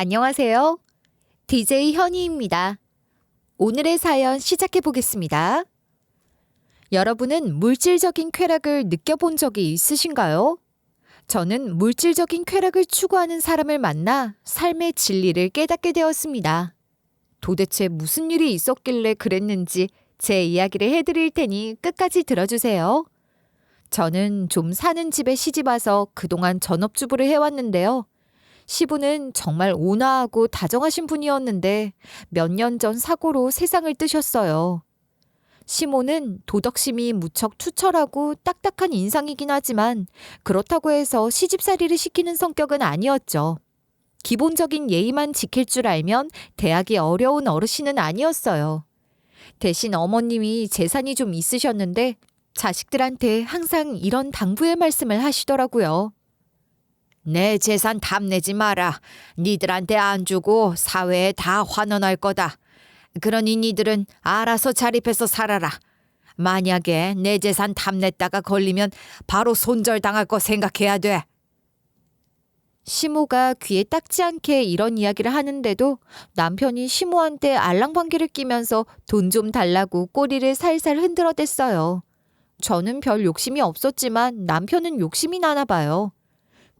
안녕하세요. DJ 현이입니다. 오늘의 사연 시작해 보겠습니다. 여러분은 물질적인 쾌락을 느껴본 적이 있으신가요? 저는 물질적인 쾌락을 추구하는 사람을 만나 삶의 진리를 깨닫게 되었습니다. 도대체 무슨 일이 있었길래 그랬는지 제 이야기를 해드릴 테니 끝까지 들어주세요. 저는 좀 사는 집에 시집 와서 그동안 전업주부를 해왔는데요. 시부는 정말 온화하고 다정하신 분이었는데 몇 년 전 사고로 세상을 뜨셨어요. 시모는 도덕심이 무척 투철하고 딱딱한 인상이긴 하지만 그렇다고 해서 시집살이를 시키는 성격은 아니었죠. 기본적인 예의만 지킬 줄 알면 대하기 어려운 어르신은 아니었어요. 대신 어머님이 재산이 좀 있으셨는데 자식들한테 항상 이런 당부의 말씀을 하시더라고요. 내 재산 탐내지 마라. 니들한테 안 주고 사회에 다 환원할 거다. 그러니 니들은 알아서 자립해서 살아라. 만약에 내 재산 탐냈다가 걸리면 바로 손절당할 거 생각해야 돼. 시모가 귀에 딱지 않게 이런 이야기를 하는데도 남편이 시모한테 알랑방귀를 끼면서 돈 좀 달라고 꼬리를 살살 흔들어댔어요. 저는 별 욕심이 없었지만 남편은 욕심이 나나 봐요.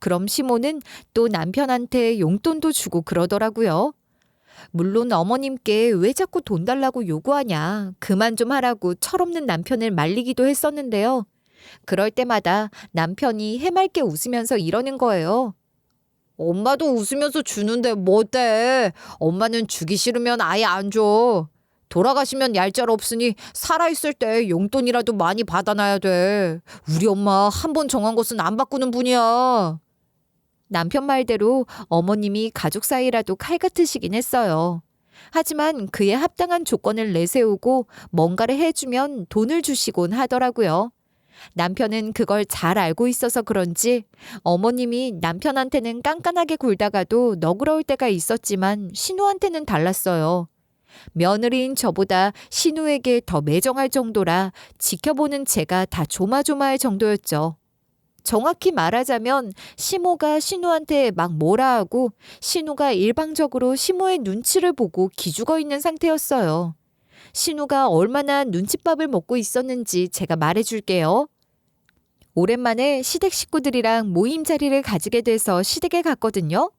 그럼 시모는 또 남편한테 용돈도 주고 그러더라고요. 물론 어머님께 왜 자꾸 돈 달라고 요구하냐, 그만 좀 하라고 철없는 남편을 말리기도 했었는데요. 그럴 때마다 남편이 해맑게 웃으면서 이러는 거예요. 엄마도 웃으면서 주는데 뭐 어때? 엄마는 주기 싫으면 아예 안 줘. 돌아가시면 얄짤 없으니 살아있을 때 용돈이라도 많이 받아놔야 돼. 우리 엄마 한 번 정한 것은 안 바꾸는 분이야. 남편 말대로 어머님이 가족 사이라도 칼 같으시긴 했어요. 하지만 그에 합당한 조건을 내세우고 뭔가를 해주면 돈을 주시곤 하더라고요. 남편은 그걸 잘 알고 있어서 그런지 어머님이 남편한테는 깐깐하게 굴다가도 너그러울 때가 있었지만 신우한테는 달랐어요. 며느리인 저보다 신우에게 더 매정할 정도라 지켜보는 제가 다 조마조마할 정도였죠. 정확히 말하자면 시모가 신우한테 막 뭐라 하고 신우가 일방적으로 시모의 눈치를 보고 기죽어 있는 상태였어요. 신우가 얼마나 눈칫밥을 먹고 있었는지 제가 말해줄게요. 오랜만에 시댁 식구들이랑 모임 자리를 가지게 돼서 시댁에 갔거든요.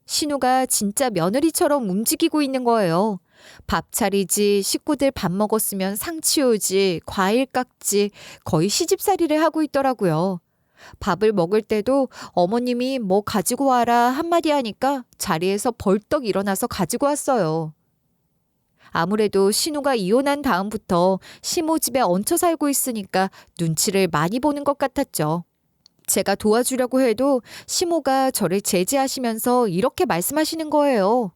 신우가 진짜 며느리처럼 움직이고 있는 거예요. 밥 차리지, 식구들 밥 먹었으면 상 치우지, 과일 깎지, 거의 시집살이를 하고 있더라고요. 밥을 먹을 때도 어머님이 뭐 가지고 와라 한마디 하니까 자리에서 벌떡 일어나서 가지고 왔어요. 아무래도 신우가 이혼한 다음부터 시모 집에 얹혀 살고 있으니까 눈치를 많이 보는 것 같았죠. 제가 도와주려고 해도 시모가 저를 제지하시면서 이렇게 말씀하시는 거예요.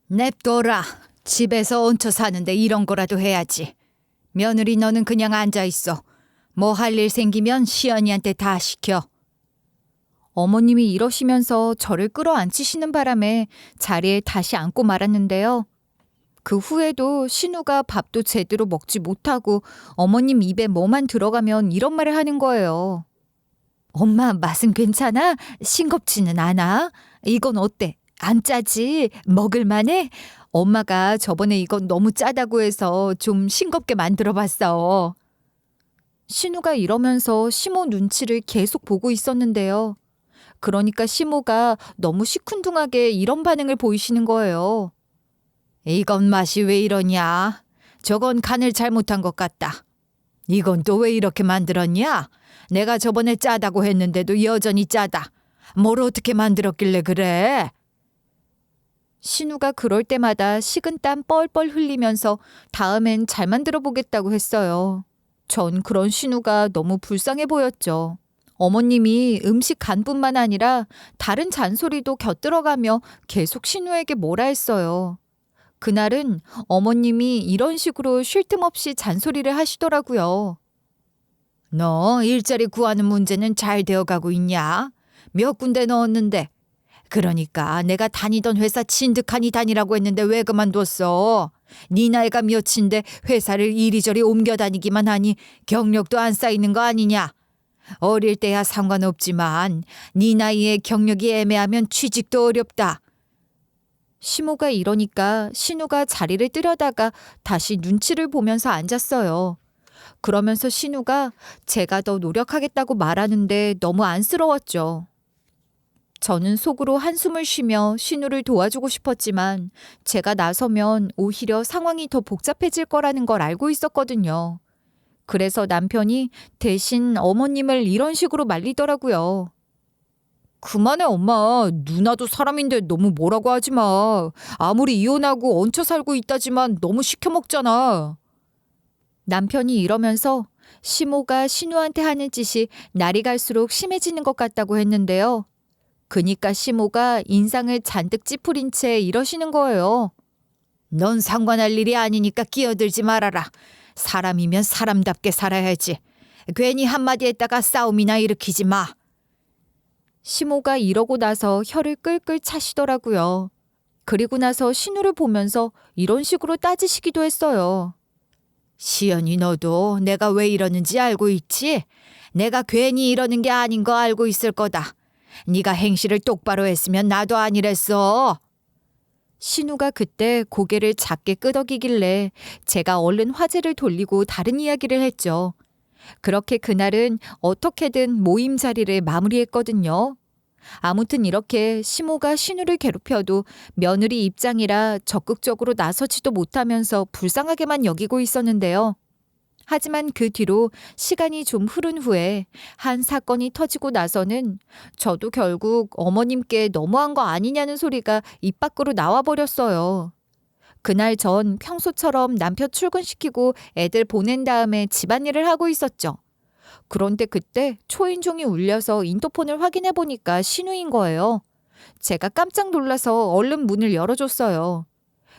냅둬라. 집에서 얹혀 사는데 이런 거라도 해야지. 며느리 너는 그냥 앉아있어. 뭐 할 일 생기면 시연이한테 다 시켜. 어머님이 이러시면서 저를 끌어안치시는 바람에 자리에 다시 앉고 말았는데요. 그 후에도 신우가 밥도 제대로 먹지 못하고 어머님 입에 뭐만 들어가면 이런 말을 하는 거예요. 엄마 맛은 괜찮아? 싱겁지는 않아? 이건 어때? 안 짜지? 먹을만해? 엄마가 저번에 이건 너무 짜다고 해서 좀 싱겁게 만들어봤어. 신우가 이러면서 시모 눈치를 계속 보고 있었는데요. 그러니까 시모가 너무 시큰둥하게 이런 반응을 보이시는 거예요. 이건 맛이 왜 이러냐? 저건 간을 잘못한 것 같다. 이건 또 왜 이렇게 만들었냐? 내가 저번에 짜다고 했는데도 여전히 짜다. 뭘 어떻게 만들었길래 그래? 신우가 그럴 때마다 식은땀 뻘뻘 흘리면서 다음엔 잘 만들어 보겠다고 했어요. 전 그런 신우가 너무 불쌍해 보였죠. 어머님이 음식 간뿐만 아니라 다른 잔소리도 곁들어가며 계속 신우에게 뭐라 했어요. 그날은 어머님이 이런 식으로 쉴 틈 없이 잔소리를 하시더라고요. 너 일자리 구하는 문제는 잘 되어가고 있냐? 몇 군데 넣었는데. 그러니까 내가 다니던 회사 진득하니 다니라고 했는데 왜 그만뒀어? 네 나이가 몇인데 회사를 이리저리 옮겨 다니기만 하니 경력도 안 쌓이는 거 아니냐? 어릴 때야 상관없지만 네 나이에 경력이 애매하면 취직도 어렵다. 시모가 이러니까 신우가 자리를 뜨려다가 다시 눈치를 보면서 앉았어요. 그러면서 신우가 제가 더 노력하겠다고 말하는데 너무 안쓰러웠죠. 저는 속으로 한숨을 쉬며 신우를 도와주고 싶었지만 제가 나서면 오히려 상황이 더 복잡해질 거라는 걸 알고 있었거든요. 그래서 남편이 대신 어머님을 이런 식으로 말리더라고요. 그만해 엄마. 누나도 사람인데 너무 뭐라고 하지 마. 아무리 이혼하고 얹혀 살고 있다지만 너무 시켜먹잖아. 남편이 이러면서 시모가 신우한테 하는 짓이 날이 갈수록 심해지는 것 같다고 했는데요. 그니까 시모가 인상을 잔뜩 찌푸린 채 이러시는 거예요. 넌 상관할 일이 아니니까 끼어들지 말아라. 사람이면 사람답게 살아야지. 괜히 한마디 했다가 싸움이나 일으키지 마. 시모가 이러고 나서 혀를 끌끌 차시더라고요. 그리고 나서 신우를 보면서 이런 식으로 따지시기도 했어요. 시연이 너도 내가 왜 이러는지 알고 있지? 내가 괜히 이러는 게 아닌 거 알고 있을 거다. 네가 행실을 똑바로 했으면 나도 아니랬어. 신우가 그때 고개를 작게 끄덕이길래 제가 얼른 화제를 돌리고 다른 이야기를 했죠. 그렇게 그날은 어떻게든 모임 자리를 마무리했거든요. 아무튼 이렇게 시모가 신우를 괴롭혀도 며느리 입장이라 적극적으로 나서지도 못하면서 불쌍하게만 여기고 있었는데요. 하지만 그 뒤로 시간이 좀 흐른 후에 한 사건이 터지고 나서는 저도 결국 어머님께 너무한 거 아니냐는 소리가 입 밖으로 나와버렸어요. 그날 전 평소처럼 남편 출근시키고 애들 보낸 다음에 집안일을 하고 있었죠. 그런데 그때 초인종이 울려서 인터폰을 확인해 보니까 신우인 거예요. 제가 깜짝 놀라서 얼른 문을 열어줬어요.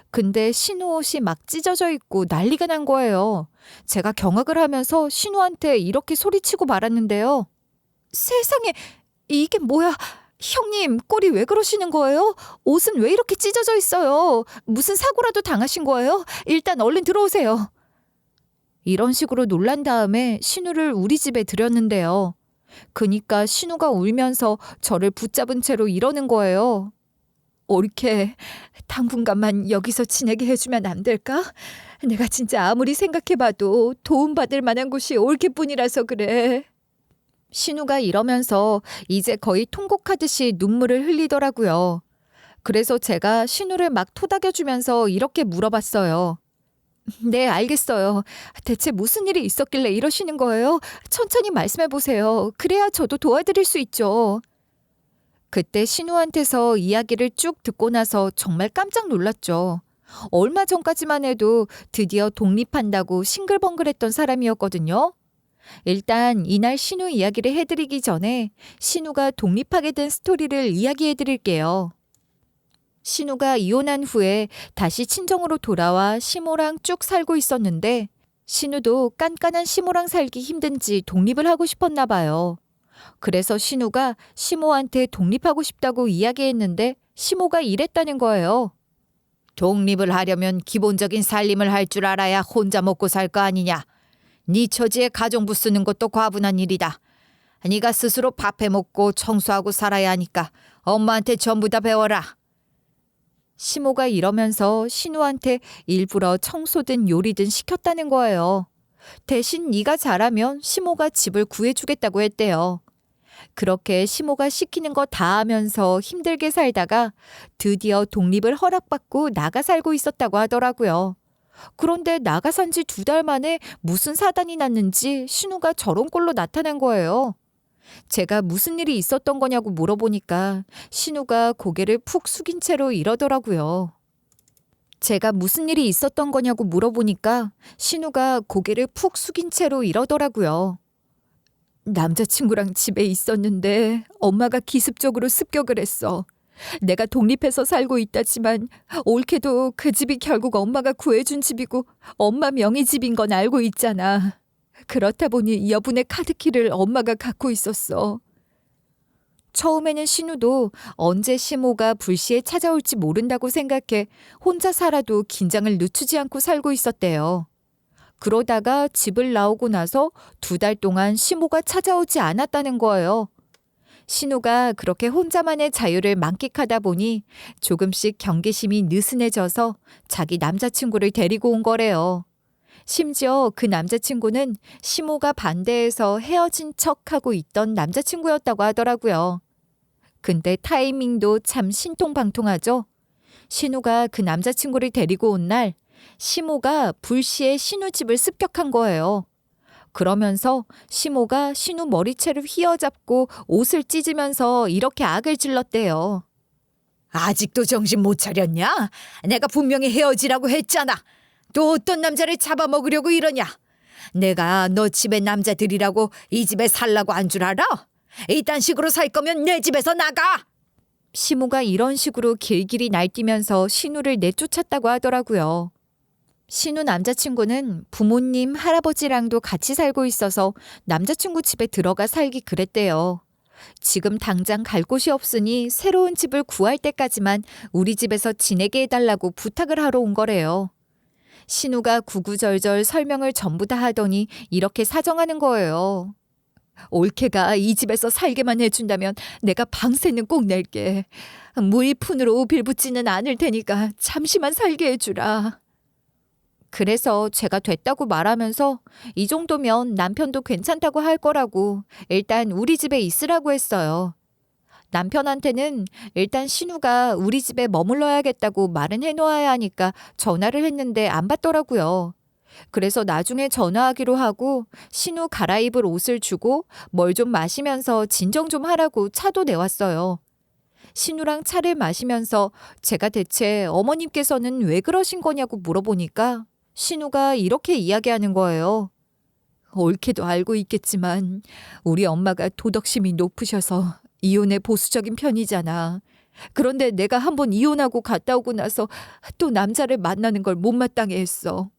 근데 신우 옷이 막 찢어져 있고 난리가 난 거예요. 제가 경악을 하면서 신우한테 이렇게 소리치고 말았는데요. 세상에, 이게 뭐야? 형님, 꼴이 왜 그러시는 거예요? 옷은 왜 이렇게 찢어져 있어요? 무슨 사고라도 당하신 거예요? 일단 얼른 들어오세요. 이런 식으로 놀란 다음에 신우를 우리 집에 들였는데요. 그니까 신우가 울면서 저를 붙잡은 채로 이러는 거예요. 옳게 당분간만 여기서 지내게 해주면 안 될까? 내가 진짜 아무리 생각해봐도 도움받을 만한 곳이 옳게뿐이라서 그래. 신우가 이러면서 이제 거의 통곡하듯이 눈물을 흘리더라고요. 그래서 제가 신우를 막 토닥여주면서 이렇게 물어봤어요. 네, 알겠어요. 대체 무슨 일이 있었길래 이러시는 거예요? 천천히 말씀해 보세요. 그래야 저도 도와드릴 수 있죠. 그때 신우한테서 이야기를 쭉 듣고 나서 정말 깜짝 놀랐죠. 얼마 전까지만 해도 드디어 독립한다고 싱글벙글했던 사람이었거든요. 일단 이날 신우 이야기를 해드리기 전에 신우가 독립하게 된 스토리를 이야기해드릴게요. 신우가 이혼한 후에 다시 친정으로 돌아와 시모랑 쭉 살고 있었는데 신우도 깐깐한 시모랑 살기 힘든지 독립을 하고 싶었나 봐요. 그래서 신우가 시모한테 독립하고 싶다고 이야기했는데 시모가 이랬다는 거예요. 독립을 하려면 기본적인 살림을 할 줄 알아야 혼자 먹고 살 거 아니냐. 네 처지에 가정부 쓰는 것도 과분한 일이다. 네가 스스로 밥해 먹고 청소하고 살아야 하니까 엄마한테 전부 다 배워라. 시모가 이러면서 신우한테 일부러 청소든 요리든 시켰다는 거예요. 대신 네가 잘하면 시모가 집을 구해주겠다고 했대요. 그렇게 시모가 시키는 거 다 하면서 힘들게 살다가 드디어 독립을 허락받고 나가 살고 있었다고 하더라고요. 그런데 나가 산 지 2달 만에 무슨 사단이 났는지 신우가 저런 꼴로 나타난 거예요. 제가 무슨 일이 있었던 거냐고 물어보니까 신우가 고개를 푹 숙인 채로 이러더라고요. 제가 무슨 일이 있었던 거냐고 물어보니까 신우가 고개를 푹 숙인 채로 이러더라고요. 남자친구랑 집에 있었는데 엄마가 기습적으로 습격을 했어. 내가 독립해서 살고 있다지만 옳게도 그 집이 결국 엄마가 구해준 집이고 엄마 명의 집인 건 알고 있잖아. 그렇다 보니 여분의 카드키를 엄마가 갖고 있었어. 처음에는 신우도 언제 시모가 불시에 찾아올지 모른다고 생각해 혼자 살아도 긴장을 늦추지 않고 살고 있었대요. 그러다가 집을 나오고 나서 2달 동안 시모가 찾아오지 않았다는 거예요. 신우가 그렇게 혼자만의 자유를 만끽하다 보니 조금씩 경계심이 느슨해져서 자기 남자친구를 데리고 온 거래요. 심지어 그 남자친구는 시모가 반대해서 헤어진 척하고 있던 남자친구였다고 하더라고요. 근데 타이밍도 참 신통방통하죠. 신우가 그 남자친구를 데리고 온 날 시모가 불시에 신우 집을 습격한 거예요. 그러면서 시모가 신우 머리채를 휘어잡고 옷을 찢으면서 이렇게 악을 질렀대요. 아직도 정신 못 차렸냐? 내가 분명히 헤어지라고 했잖아. 또 어떤 남자를 잡아먹으려고 이러냐? 내가 너 집에 남자들이라고 이 집에 살라고 한 줄 알아? 이딴 식으로 살 거면 내 집에서 나가! 시모가 이런 식으로 길길이 날뛰면서 신우를 내쫓았다고 하더라고요. 신우 남자친구는 부모님, 할아버지랑도 같이 살고 있어서 남자친구 집에 들어가 살기 그랬대요. 지금 당장 갈 곳이 없으니 새로운 집을 구할 때까지만 우리 집에서 지내게 해달라고 부탁을 하러 온 거래요. 신우가 구구절절 설명을 전부 다 하더니 이렇게 사정하는 거예요. 올케가 이 집에서 살게만 해준다면 내가 방세는 꼭 낼게. 무일푼으로 빌붙지는 않을 테니까 잠시만 살게 해주라. 그래서 제가 됐다고 말하면서 이 정도면 남편도 괜찮다고 할 거라고 일단 우리 집에 있으라고 했어요. 남편한테는 일단 신우가 우리 집에 머물러야겠다고 말은 해놓아야 하니까 전화를 했는데 안 받더라고요. 그래서 나중에 전화하기로 하고 신우 갈아입을 옷을 주고 뭘 좀 마시면서 진정 좀 하라고 차도 내왔어요. 신우랑 차를 마시면서 제가 대체 어머님께서는 왜 그러신 거냐고 물어보니까 신우가 이렇게 이야기하는 거예요. 옳게도 알고 있겠지만 우리 엄마가 도덕심이 높으셔서 이혼에 보수적인 편이잖아. 그런데 내가 한번 이혼하고 갔다 오고 나서 또 남자를 만나는 걸 못마땅해 했어.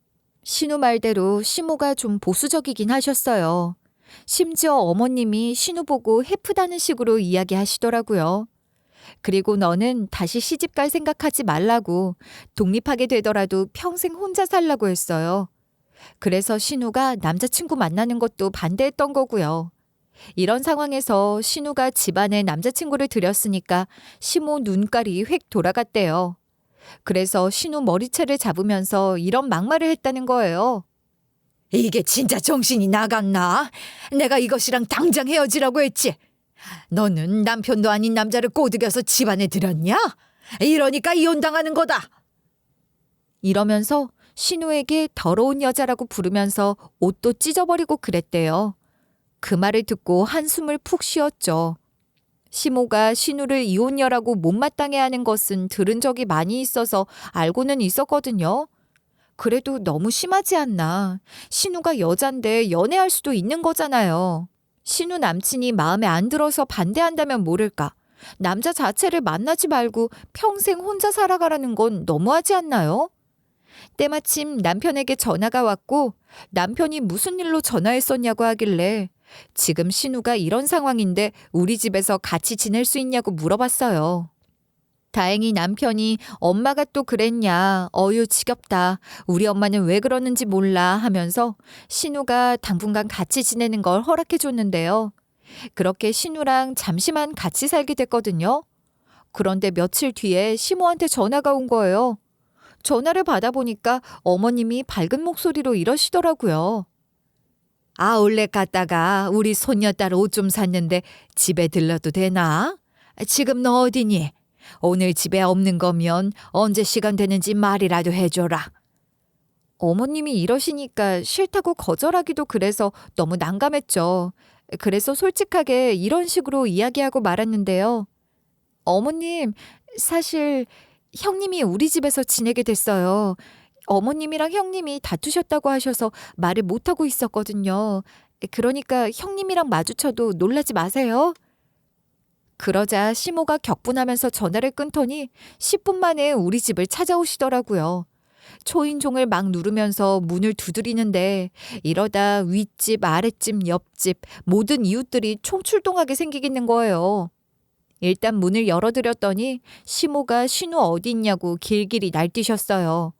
신우 말대로 시모가 좀 보수적이긴 하셨어요. 심지어 어머님이 신우 보고 해프다는 식으로 이야기하시더라고요. 그리고 너는 다시 시집갈 생각하지 말라고 독립하게 되더라도 평생 혼자 살라고 했어요. 그래서 신우가 남자친구 만나는 것도 반대했던 거고요. 이런 상황에서 신우가 집안에 남자친구를 들였으니까 시모 눈깔이 획 돌아갔대요. 그래서 신우 머리채를 잡으면서 이런 막말을 했다는 거예요. 이게 진짜 정신이 나갔나? 내가 이것이랑 당장 헤어지라고 했지. 너는 남편도 아닌 남자를 꼬드겨서 집안에 들였냐? 이러니까 이혼당하는 거다. 이러면서 신우에게 더러운 여자라고 부르면서 옷도 찢어버리고 그랬대요. 그 말을 듣고 한숨을 푹 쉬었죠. 시모가 신우를 이혼녀라고 못마땅해 하는 것은 들은 적이 많이 있어서 알고는 있었거든요. 그래도 너무 심하지 않나. 신우가 여잔데 연애할 수도 있는 거잖아요. 신우 남친이 마음에 안 들어서 반대한다면 모를까. 남자 자체를 만나지 말고 평생 혼자 살아가라는 건 너무하지 않나요? 때마침 남편에게 전화가 왔고 남편이 무슨 일로 전화했었냐고 하길래 지금 신우가 이런 상황인데 우리 집에서 같이 지낼 수 있냐고 물어봤어요. 다행히 남편이 엄마가 또 그랬냐, 어휴 지겹다, 우리 엄마는 왜 그러는지 몰라 하면서 신우가 당분간 같이 지내는 걸 허락해 줬는데요. 그렇게 신우랑 잠시만 같이 살게 됐거든요. 그런데 며칠 뒤에 시모한테 전화가 온 거예요. 전화를 받아보니까 어머님이 밝은 목소리로 이러시더라고요. 아울렛 갔다가 우리 손녀딸 옷 좀 샀는데 집에 들러도 되나? 지금 너 어디니? 오늘 집에 없는 거면 언제 시간 되는지 말이라도 해줘라. 어머님이 이러시니까 싫다고 거절하기도 그래서 너무 난감했죠. 그래서 솔직하게 이런 식으로 이야기하고 말았는데요. 어머님, 사실 형님이 우리 집에서 지내게 됐어요. 어머님이랑 형님이 다투셨다고 하셔서 말을 못하고 있었거든요. 그러니까 형님이랑 마주쳐도 놀라지 마세요. 그러자 시모가 격분하면서 전화를 끊더니 10분 만에 우리 집을 찾아오시더라고요. 초인종을 막 누르면서 문을 두드리는데 이러다 윗집, 아랫집, 옆집 모든 이웃들이 총출동하게 생기겠는 거예요. 일단 문을 열어드렸더니 시모가 신우 어디 있냐고 길길이 날뛰셨어요.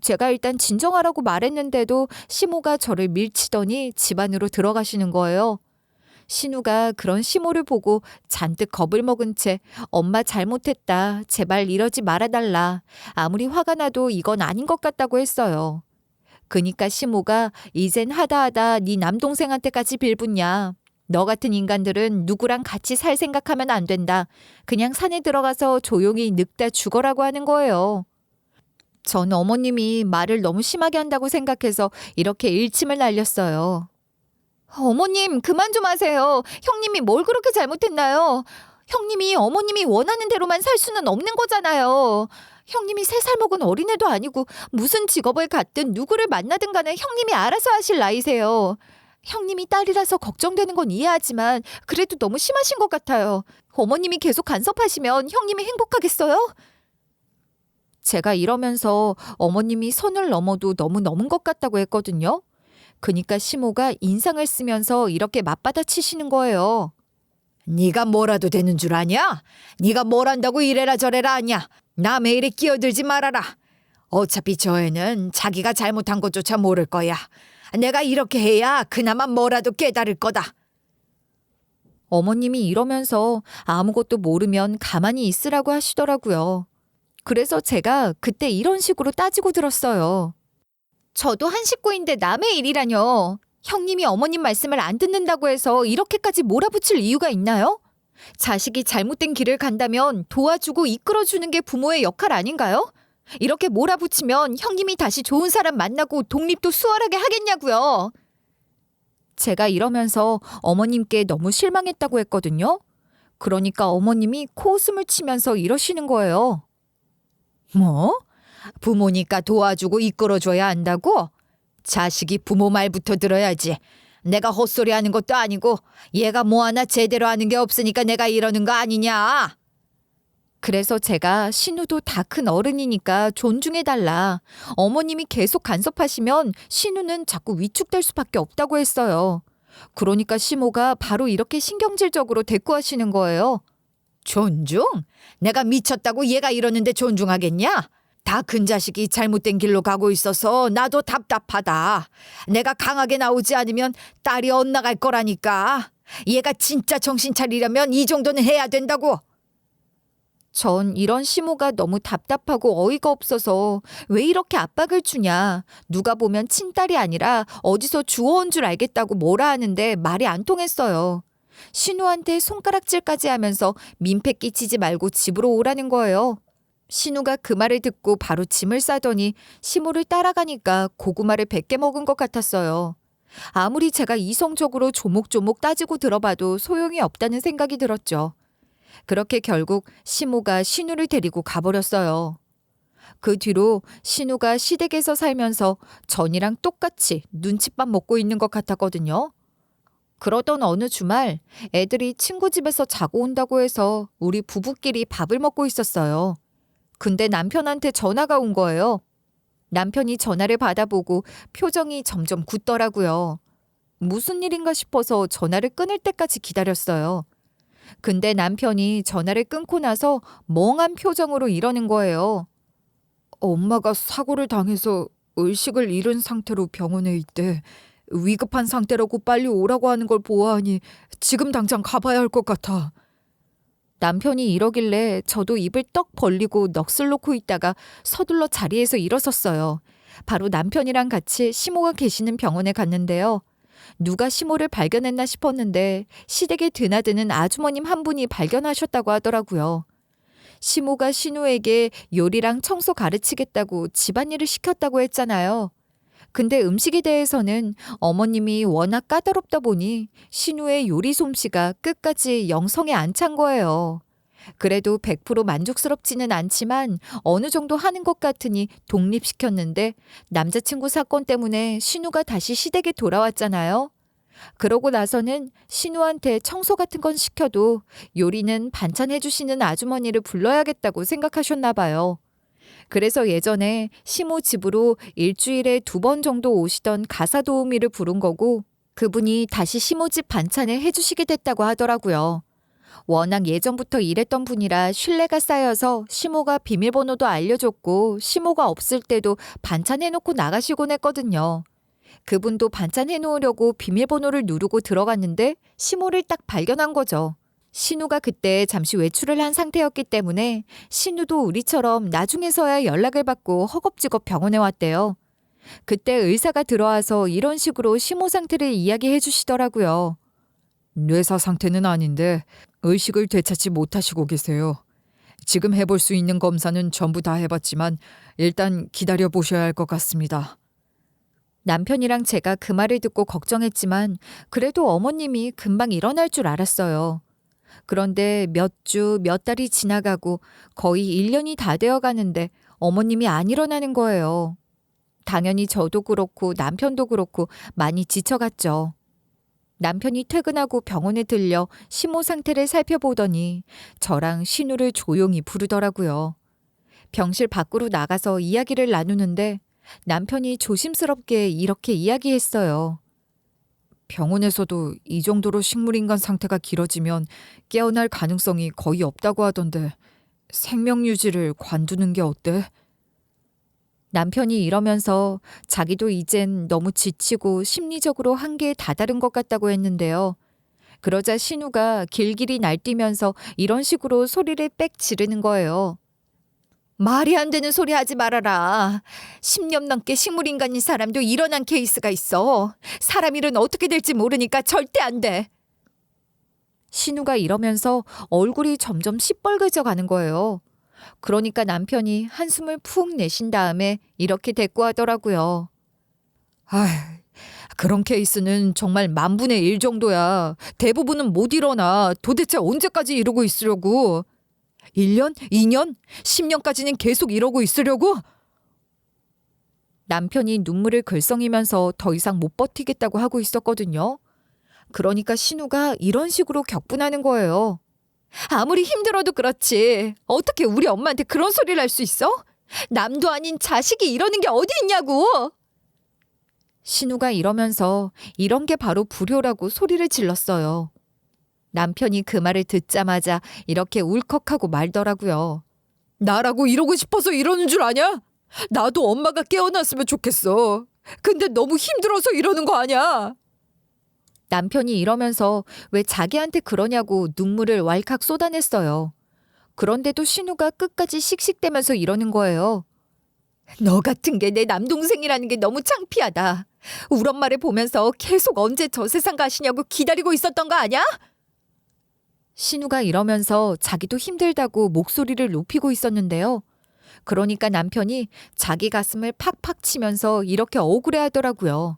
제가 일단 진정하라고 말했는데도 시모가 저를 밀치더니 집 안으로 들어가시는 거예요. 신우가 그런 시모를 보고 잔뜩 겁을 먹은 채 엄마 잘못했다. 제발 이러지 말아달라. 아무리 화가 나도 이건 아닌 것 같다고 했어요. 그니까 시모가 이젠 하다하다 네 남동생한테까지 빌붙냐. 너 같은 인간들은 누구랑 같이 살 생각하면 안 된다. 그냥 산에 들어가서 조용히 늙다 죽어라고 하는 거예요. 전 어머님이 말을 너무 심하게 한다고 생각해서 이렇게 일침을 날렸어요. 어머님, 그만 좀 하세요. 형님이 뭘 그렇게 잘못했나요? 형님이 어머님이 원하는 대로만 살 수는 없는 거잖아요. 형님이 3살 먹은 어린애도 아니고 무슨 직업을 갖든 누구를 만나든 간에 형님이 알아서 하실 나이세요. 형님이 딸이라서 걱정되는 건 이해하지만 그래도 너무 심하신 것 같아요. 어머님이 계속 간섭하시면 형님이 행복하겠어요? 제가 이러면서 어머님이 선을 넘어도 너무 넘은 것 같다고 했거든요. 그니까 시모가 인상을 쓰면서 이렇게 맞받아치시는 거예요. 네가 뭐라도 되는 줄 아냐? 네가 뭘 한다고 이래라 저래라 하냐? 남의 일에 끼어들지 말아라. 어차피 저 애는 자기가 잘못한 것조차 모를 거야. 내가 이렇게 해야 그나마 뭐라도 깨달을 거다. 어머님이 이러면서 아무것도 모르면 가만히 있으라고 하시더라고요. 그래서 제가 그때 이런 식으로 따지고 들었어요. 저도 한 식구인데 남의 일이라뇨. 형님이 어머님 말씀을 안 듣는다고 해서 이렇게까지 몰아붙일 이유가 있나요? 자식이 잘못된 길을 간다면 도와주고 이끌어주는 게 부모의 역할 아닌가요? 이렇게 몰아붙이면 형님이 다시 좋은 사람 만나고 독립도 수월하게 하겠냐고요. 제가 이러면서 어머님께 너무 실망했다고 했거든요. 그러니까 어머님이 코웃음을 치면서 이러시는 거예요. 뭐? 부모니까 도와주고 이끌어줘야 한다고? 자식이 부모 말부터 들어야지. 내가 헛소리 하는 것도 아니고 얘가 뭐 하나 제대로 하는 게 없으니까 내가 이러는 거 아니냐? 그래서 제가 신우도 다 큰 어른이니까 존중해달라. 어머님이 계속 간섭하시면 신우는 자꾸 위축될 수밖에 없다고 했어요. 그러니까 시모가 바로 이렇게 신경질적으로 대꾸하시는 거예요. 존중? 내가 미쳤다고 얘가 이러는데 존중하겠냐? 다 큰 자식이 잘못된 길로 가고 있어서 나도 답답하다. 내가 강하게 나오지 않으면 딸이 엇나갈 거라니까. 얘가 진짜 정신 차리려면 이 정도는 해야 된다고. 전 이런 시모가 너무 답답하고 어이가 없어서 왜 이렇게 압박을 주냐. 누가 보면 친딸이 아니라 어디서 주워온 줄 알겠다고 뭐라 하는데 말이 안 통했어요. 신우한테 손가락질까지 하면서 민폐 끼치지 말고 집으로 오라는 거예요. 신우가 그 말을 듣고 바로 짐을 싸더니 시모를 따라가니까 고구마를 100개 먹은 것 같았어요. 아무리 제가 이성적으로 조목조목 따지고 들어봐도 소용이 없다는 생각이 들었죠. 그렇게 결국 시모가 신우를 데리고 가버렸어요. 그 뒤로 신우가 시댁에서 살면서 전이랑 똑같이 눈칫밥 먹고 있는 것 같았거든요. 그러던 어느 주말 애들이 친구 집에서 자고 온다고 해서 우리 부부끼리 밥을 먹고 있었어요. 근데 남편한테 전화가 온 거예요. 남편이 전화를 받아보고 표정이 점점 굳더라고요. 무슨 일인가 싶어서 전화를 끊을 때까지 기다렸어요. 근데 남편이 전화를 끊고 나서 멍한 표정으로 이러는 거예요. 엄마가 사고를 당해서 의식을 잃은 상태로 병원에 있대. 위급한 상태라고 빨리 오라고 하는 걸 보아하니 지금 당장 가봐야 할 것 같아. 남편이 이러길래 저도 입을 떡 벌리고 넋을 놓고 있다가 서둘러 자리에서 일어섰어요. 바로 남편이랑 같이 시모가 계시는 병원에 갔는데요. 누가 시모를 발견했나 싶었는데 시댁에 드나드는 아주머님 한 분이 발견하셨다고 하더라고요. 시모가 신우에게 요리랑 청소 가르치겠다고 집안일을 시켰다고 했잖아요. 근데 음식에 대해서는 어머님이 워낙 까다롭다 보니 신우의 요리 솜씨가 끝까지 영성에 안 찬 거예요. 그래도 100% 만족스럽지는 않지만 어느 정도 하는 것 같으니 독립시켰는데 남자친구 사건 때문에 신우가 다시 시댁에 돌아왔잖아요. 그러고 나서는 신우한테 청소 같은 건 시켜도 요리는 반찬 해주시는 아주머니를 불러야겠다고 생각하셨나 봐요. 그래서 예전에 시모 집으로 일주일에 2번 정도 오시던 가사 도우미를 부른 거고 그분이 다시 시모 집 반찬을 해주시게 됐다고 하더라고요. 워낙 예전부터 일했던 분이라 신뢰가 쌓여서 시모가 비밀번호도 알려줬고 시모가 없을 때도 반찬 해놓고 나가시곤 했거든요. 그분도 반찬 해놓으려고 비밀번호를 누르고 들어갔는데 신호를 딱 발견한 거죠. 신우가 그때 잠시 외출을 한 상태였기 때문에 신우도 우리처럼 나중에서야 연락을 받고 허겁지겁 병원에 왔대요. 그때 의사가 들어와서 이런 식으로 심호 상태를 이야기해 주시더라고요. 뇌사 상태는 아닌데 의식을 되찾지 못하시고 계세요. 지금 해볼 수 있는 검사는 전부 다 해봤지만 일단 기다려 보셔야 할 것 같습니다. 남편이랑 제가 그 말을 듣고 걱정했지만 그래도 어머님이 금방 일어날 줄 알았어요. 그런데 몇 주, 몇 달이 지나가고 거의 1년이 다 되어 가는데 어머님이 안 일어나는 거예요. 당연히 저도 그렇고 남편도 그렇고 많이 지쳐갔죠. 남편이 퇴근하고 병원에 들려 심호 상태를 살펴보더니 저랑 신우를 조용히 부르더라고요. 병실 밖으로 나가서 이야기를 나누는데 남편이 조심스럽게 이렇게 이야기했어요. 병원에서도 이 정도로 식물인간 상태가 길어지면 깨어날 가능성이 거의 없다고 하던데 생명 유지를 관두는 게 어때? 남편이 이러면서 자기도 이젠 너무 지치고 심리적으로 한계에 다다른 것 같다고 했는데요. 그러자 신우가 길길이 날뛰면서 이런 식으로 소리를 빽 지르는 거예요. 말이 안 되는 소리 하지 말아라. 10년 넘게 식물인간인 사람도 일어난 케이스가 있어. 사람 일은 어떻게 될지 모르니까 절대 안 돼. 신우가 이러면서 얼굴이 점점 시뻘개져 가는 거예요. 그러니까 남편이 한숨을 푹 내쉰 다음에 이렇게 대꾸하더라고요. 그런 케이스는 정말 10,000분의 1 정도야. 대부분은 못 일어나. 도대체 언제까지 이러고 있으려고? 1년? 2년? 10년까지는 계속 이러고 있으려고? 남편이 눈물을 글썽이면서 더 이상 못 버티겠다고 하고 있었거든요. 그러니까 신우가 이런 식으로 격분하는 거예요. 아무리 힘들어도 그렇지. 어떻게 우리 엄마한테 그런 소리를 할 수 있어? 남도 아닌 자식이 이러는 게 어디 있냐고. 신우가 이러면서 이런 게 바로 불효라고 소리를 질렀어요. 남편이 그 말을 듣자마자 이렇게 울컥하고 말더라고요. 나라고 이러고 싶어서 이러는 줄 아냐? 나도 엄마가 깨어났으면 좋겠어. 근데 너무 힘들어서 이러는 거 아냐? 남편이 이러면서 왜 자기한테 그러냐고 눈물을 왈칵 쏟아냈어요. 그런데도 신우가 끝까지 씩씩대면서 이러는 거예요. 너 같은 게 내 남동생이라는 게 너무 창피하다. 우리 엄마를 보면서 계속 언제 저 세상 가시냐고 기다리고 있었던 거 아냐? 신우가 이러면서 자기도 힘들다고 목소리를 높이고 있었는데요. 그러니까 남편이 자기 가슴을 팍팍 치면서 이렇게 억울해하더라고요.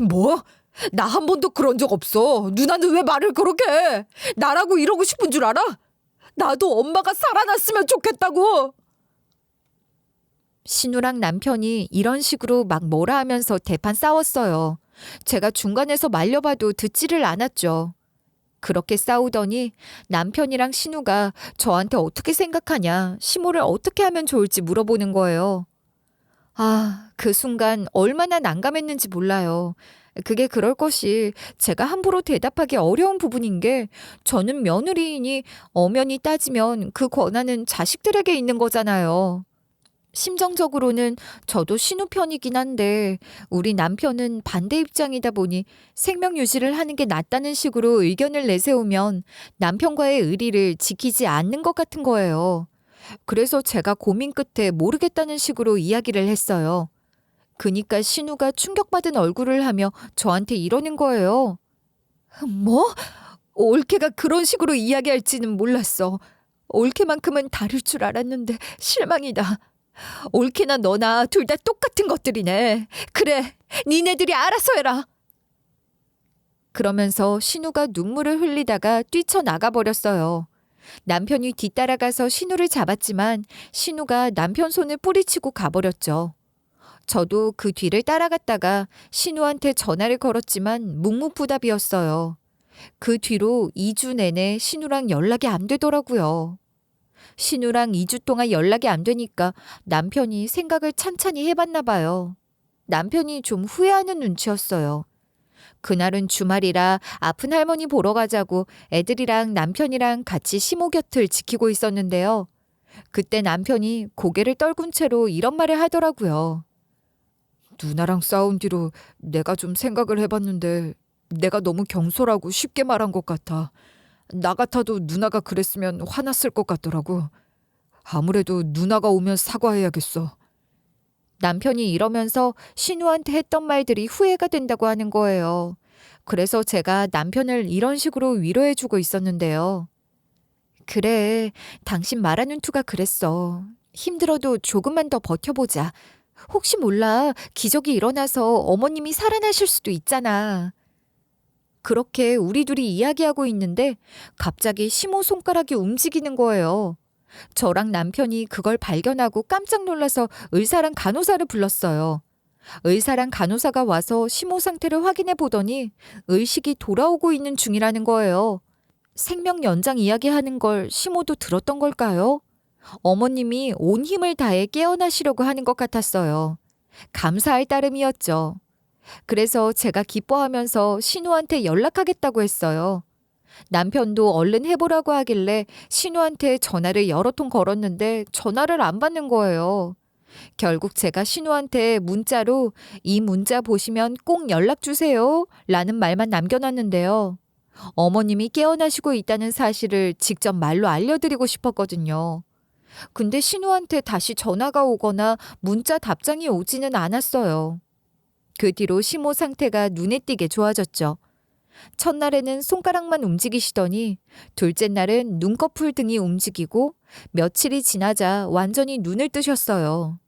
뭐? 나 한 번도 그런 적 없어. 누나는 왜 말을 그렇게 해? 나라고 이러고 싶은 줄 알아? 나도 엄마가 살아났으면 좋겠다고. 신우랑 남편이 이런 식으로 막 뭐라 하면서 대판 싸웠어요. 제가 중간에서 말려봐도 듣지를 않았죠. 그렇게 싸우더니 남편이랑 신우가 저한테 어떻게 생각하냐, 심호를 어떻게 하면 좋을지 물어보는 거예요. 그 순간 얼마나 난감했는지 몰라요. 그게 그럴 것이 제가 함부로 대답하기 어려운 부분인 게 저는 며느리이니 엄연히 따지면 그 권한은 자식들에게 있는 거잖아요. 심정적으로는 저도 신우 편이긴 한데 우리 남편은 반대 입장이다 보니 생명 유지를 하는 게 낫다는 식으로 의견을 내세우면 남편과의 의리를 지키지 않는 것 같은 거예요. 그래서 제가 고민 끝에 모르겠다는 식으로 이야기를 했어요. 그니까 신우가 충격받은 얼굴을 하며 저한테 이러는 거예요. 뭐? 올케가 그런 식으로 이야기할지는 몰랐어. 올케만큼은 다를 줄 알았는데 실망이다. 올케나 너나 둘 다 똑같은 것들이네. 그래, 니네들이 알아서 해라. 그러면서 신우가 눈물을 흘리다가 뛰쳐나가 버렸어요. 남편이 뒤따라가서 신우를 잡았지만 신우가 남편 손을 뿌리치고 가버렸죠. 저도 그 뒤를 따라갔다가 신우한테 전화를 걸었지만 묵묵부답이었어요. 그 뒤로 2주 내내 신우랑 연락이 안 되더라고요. 신우랑 2주 동안 연락이 안 되니까 남편이 생각을 찬찬히 해봤나 봐요. 남편이 좀 후회하는 눈치였어요. 그날은 주말이라 아픈 할머니 보러 가자고 애들이랑 남편이랑 같이 시모 곁을 지키고 있었는데요. 그때 남편이 고개를 떨군 채로 이런 말을 하더라고요. 누나랑 싸운 뒤로 내가 좀 생각을 해봤는데 내가 너무 경솔하고 쉽게 말한 것 같아. 나 같아도 누나가 그랬으면 화났을 것 같더라고. 아무래도 누나가 오면 사과해야겠어. 남편이 이러면서 신우한테 했던 말들이 후회가 된다고 하는 거예요. 그래서 제가 남편을 이런 식으로 위로해주고 있었는데요. 그래, 당신 말하는 투가 그랬어. 힘들어도 조금만 더 버텨보자. 혹시 몰라, 기적이 일어나서 어머님이 살아나실 수도 있잖아. 그렇게 우리 둘이 이야기하고 있는데 갑자기 시모 손가락이 움직이는 거예요. 저랑 남편이 그걸 발견하고 깜짝 놀라서 의사랑 간호사를 불렀어요. 의사랑 간호사가 와서 시모 상태를 확인해 보더니 의식이 돌아오고 있는 중이라는 거예요. 생명 연장 이야기하는 걸 시모도 들었던 걸까요? 어머님이 온 힘을 다해 깨어나시려고 하는 것 같았어요. 감사할 따름이었죠. 그래서 제가 기뻐하면서 신우한테 연락하겠다고 했어요. 남편도 얼른 해보라고 하길래 신우한테 전화를 여러 통 걸었는데 전화를 안 받는 거예요. 결국 제가 신우한테 문자로 이 문자 보시면 꼭 연락 주세요 라는 말만 남겨놨는데요. 어머님이 깨어나시고 있다는 사실을 직접 말로 알려드리고 싶었거든요. 근데 신우한테 다시 전화가 오거나 문자 답장이 오지는 않았어요. 그 뒤로 시모 상태가 눈에 띄게 좋아졌죠. 첫날에는 손가락만 움직이시더니 둘째 날은 눈꺼풀 등이 움직이고 며칠이 지나자 완전히 눈을 뜨셨어요.